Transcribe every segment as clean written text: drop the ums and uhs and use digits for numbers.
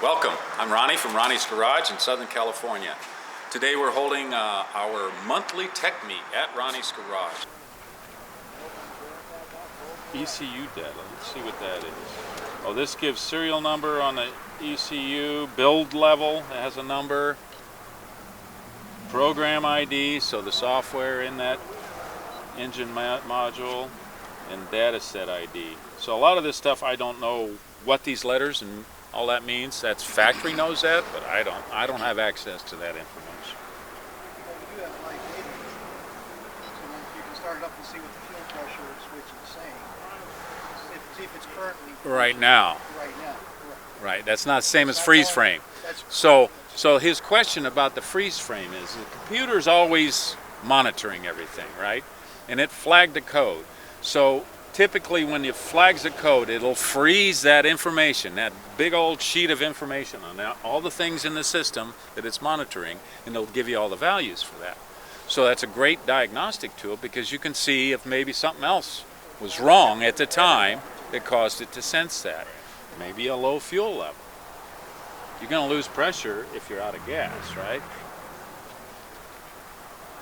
Welcome, I'm Ronnie from Ronnie's Garage in Southern California. Today we're holding our monthly tech meet at Ronnie's Garage. ECU data, let's see what that is. Oh, this gives serial number on the ECU, build level, it has a number, program ID, so the software in that engine module, and data set ID. So a lot of this stuff I don't know what these letters and all that means. That's factory knows that, but I don't have access to that information. Well, we do have live data, so then you can start it up and see what the fuel pressure switch is saying. See if it's currently Right now. Right now, correct. Right, that's not the same as freeze frame. So his question about the freeze frame is the computer's always monitoring everything, right? And it flagged the code. So typically when it flags a code, it'll freeze that information, that big old sheet of information on all the things in the system that it's monitoring, and it'll give you all the values for that. So that's a great diagnostic tool because you can see if maybe something else was wrong at the time that caused it to sense that. Maybe a low fuel level. You're going to lose pressure if you're out of gas, right?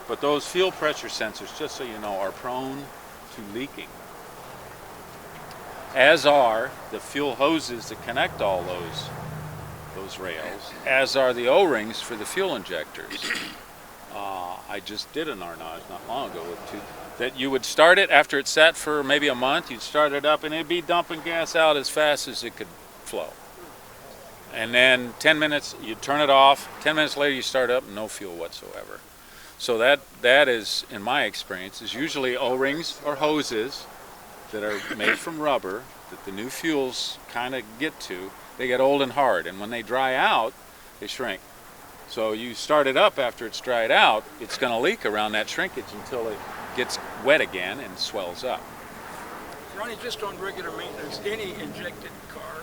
But those fuel pressure sensors, just so you know, are prone to leaking, as are the fuel hoses that connect all those rails, as are the O-rings for the fuel injectors. I just did an Arnage not long ago that you would start it after it sat for maybe a month. You'd start it up and it'd be dumping gas out as fast as it could flow. And then 10 minutes, you turn it off. 10 minutes later, you start up, no fuel whatsoever. So that is, in my experience, is usually O-rings or hoses that are made from rubber that the new fuels kind of get to. They get old and hard, and when they dry out, they shrink. So you start it up after it's dried out, it's going to leak around that shrinkage until it gets wet again and swells up. Ronnie, just on regular maintenance, any injected car,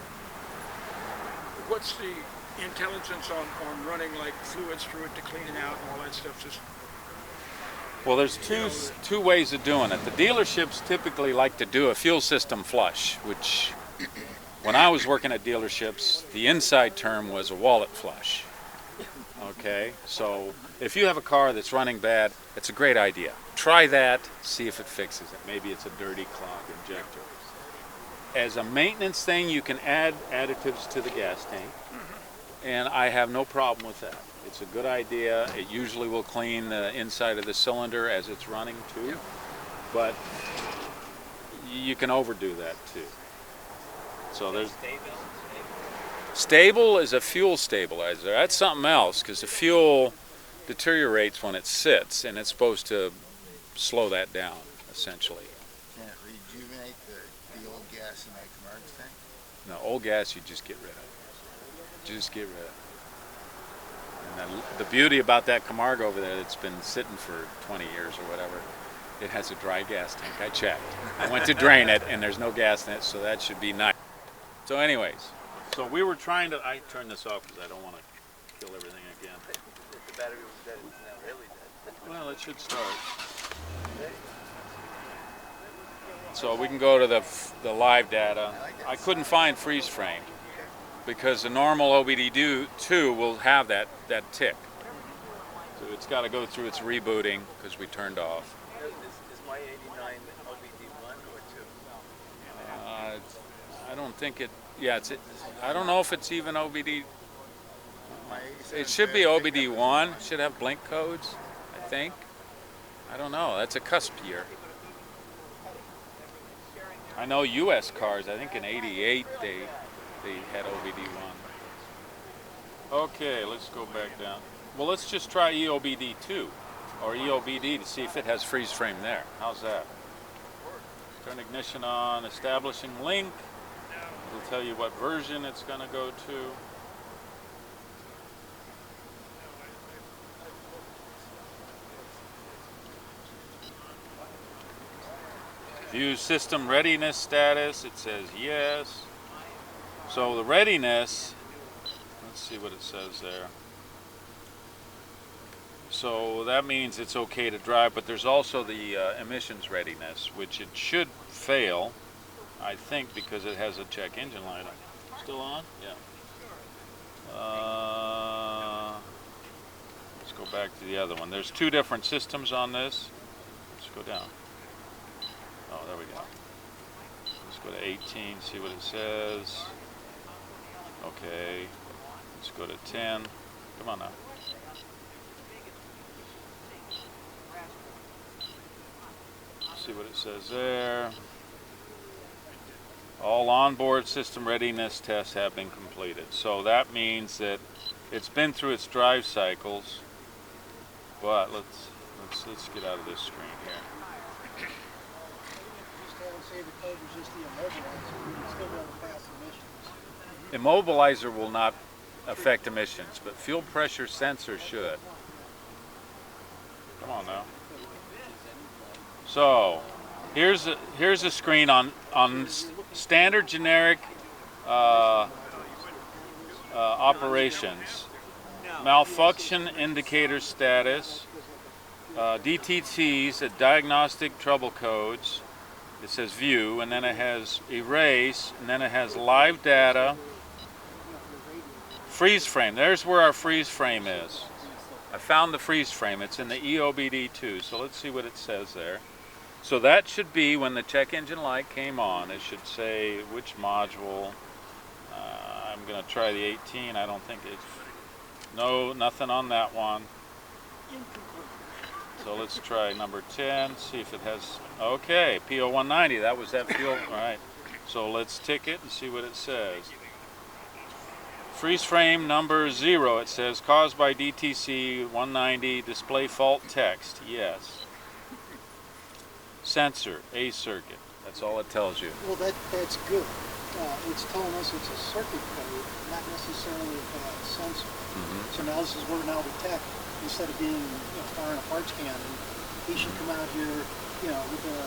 what's the intelligence on running like fluids through it to clean it out and all that stuff? Just well, there's two ways of doing it. The dealerships typically like to do a fuel system flush, which when I was working at dealerships, the inside term was a wallet flush. Okay, so if you have a car that's running bad, it's a great idea. Try that, see if it fixes it. Maybe it's a dirty clog injector. As a maintenance thing, you can add additives to the gas tank, and I have no problem with that. It's a good idea. It usually will clean the inside of the cylinder as it's running too, but you can overdo that too. So there's stable is a fuel stabilizer. That's something else because the fuel deteriorates when it sits, and it's supposed to slow that down essentially. Can it rejuvenate the old gas in that Camargue tank? No, old gas you just get rid of. Just get rid of. And the beauty about that Camargue over there that's been sitting for 20 years or whatever, it has a dry gas tank. I checked. I went to drain it and there's no gas in it, so that should be nice. So anyways, so we were trying to, I turned this off because I don't want to kill everything again. If the battery was dead, it's not really dead. Well, it should start. So we can go to the live data. I couldn't find freeze frame because the normal OBD2 will have that tick. So it's got to go through its rebooting because we turned off. Is my 89 OBD1 or 2? I don't think it, yeah, I don't know if it's even OBD. It should be OBD1, it should have blink codes, I think. I don't know, that's a cusp year. I know US cars, I think in 88 they had OBD1. Okay, let's go back down. Well, let's just try EOBD2 or EOBD to see if it has freeze frame there. How's that? Turn ignition on, establishing link. It'll tell you what version it's going to go to. View system readiness status. It says yes. So the readiness, let's see what it says there. So that means it's okay to drive, but there's also the emissions readiness, which it should fail, I think, because it has a check engine light on. Still on? Yeah. Let's go back to the other one. There's two different systems on this. Let's go down. Oh, there we go. Let's go to 18, see what it says. Okay. Let's go to 10. Come on now. See what it says there. All onboard system readiness tests have been completed. So that means that it's been through its drive cycles. But let's get out of this screen here. Just haven't saved the code was just the immobilizer. We can still be able to pass emissions. Immobilizer will not affect emissions, but fuel pressure sensor should. Come on now. So here's a screen on standard generic operations. Malfunction indicator status. DTTs at diagnostic trouble codes. It says view, and then it has erase, and then it has live data. Freeze frame. There's where our freeze frame is. I found the freeze frame. It's in the EOBD2. So let's see what it says there. So that should be when the check engine light came on. It should say which module. I'm going to try the 18. I don't think it's... No, nothing on that one. So let's try number 10, see if it has... Okay, PO190, that was that fuel. All right. So let's tick it and see what it says. Freeze frame number 0, it says, caused by DTC 190, display fault text. Yes. Sensor, A circuit. That's all it tells you. Well, that's good. It's telling us it's a circuit code, not necessarily a sensor. So now this is where now the tech, instead of being firing a parts cannon, he should come out here, with a,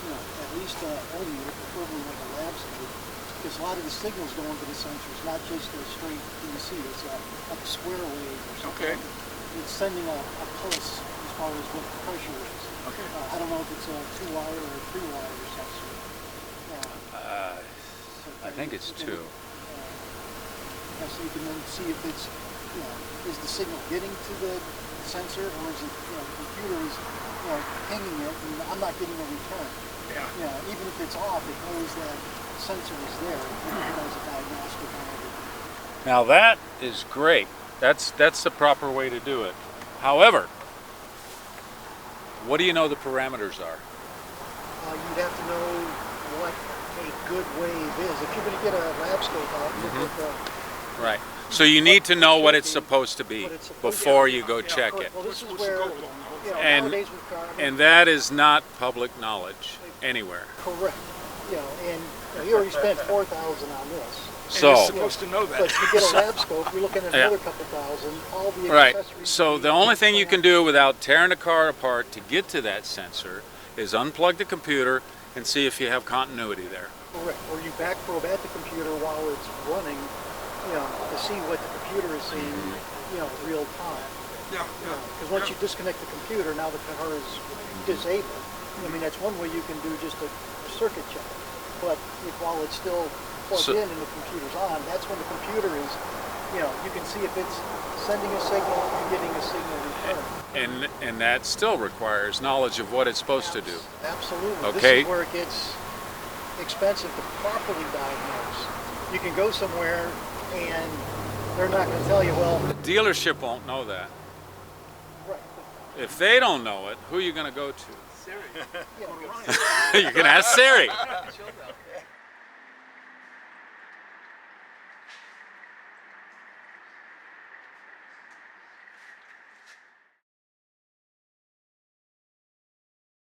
at least a millimeter, preferably like a lab scope, because a lot of the signals go into the sensors, not just a straight DC. It's like a square wave or something. Okay. It's sending a pulse as far as what the pressure is. Okay. I don't know if it's a 2-wire or a 3-wire sensor. I think it's 2. So you can then see if it's, is the signal getting to the sensor, or is it, the computer is, pinging it, and I'm not getting a return. Yeah. Even if it's off, it knows that the sensor is there. It does a diagnostic on everything. Now that is great. That's the proper way to do it. However, what do you know the parameters are? You'd have to know what a good wave is. If you're going to get a lab scope out and look at the... Right. So you need to know what it's supposed to be before you go check it. Well, this is where, And- nowadays with cars... And that is not public knowledge anywhere. Correct. And you already spent $4,000 on this. And you're So, supposed to know that. But to get a lab scope, you're looking at another couple thousand. All the right. accessories... So the only thing you can do without tearing the car apart to get to that sensor is unplug the computer and see if you have continuity there. Correct. Or you back probe at the computer while it's running, to see what the computer is seeing, real time. Yeah. Because once you disconnect the computer, now the car is disabled. That's one way you can do just a circuit check. But while it's still plugged in and the computer's on, that's when the computer is, you can see if it's sending a signal and getting a signal return. And that still requires knowledge of what it's supposed to do. Absolutely. Okay. This is where it gets expensive to properly diagnose. You can go somewhere and they're not going to tell you, well... The dealership won't know that. Right. If they don't know it, who are you going to go to? Siri. Yeah. You can ask Siri.